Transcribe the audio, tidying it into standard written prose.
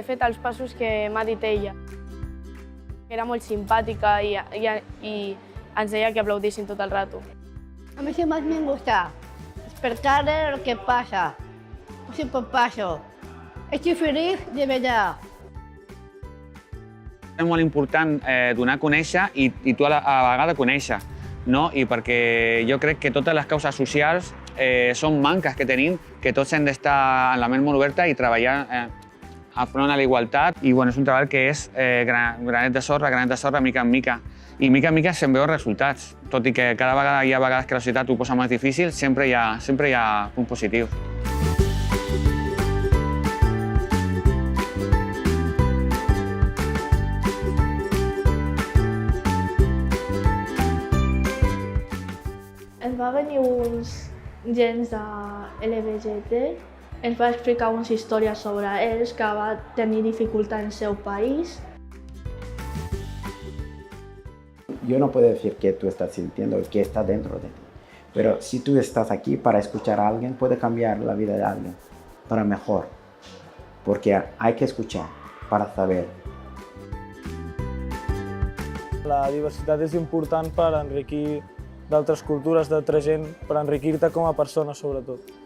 He fet els passos que m'ha dit ella. Era molt simpàtica i ens deia que aplaudissin tot el rato. A mí sí más me gusta despertar de lo que pasa, paso por paso. Estoy feliz de verdad. És molt important donar a conèixer i tu a la vegada conèixer, no? I perquè jo crec que totes les causes socials són manques que tenim, que tots hem d'estar en la ment molt oberta i treballar front a la igualtat. I bueno, és un treball que és granet de sorra, mica en mica. I mica en mica se'n veuen resultats. Tot i que cada vegada hi ha vegades que la societat ho posa més difícil, sempre hi ha punts positius. Ens va venir uns gens de LBGT, ens va explicar unes històries sobre ells que va tenir dificultat en el seu país. Yo no puedo decir qué tú estás sintiendo, qué está dentro de ti. Pero si tú estás aquí para escuchar a alguien, puede cambiar la vida de alguien para mejor. Porque hay que escuchar para saber. La diversitat és important per enriquir d'altres cultures, d'altra gent, per enriquir-te com a persona, sobretot.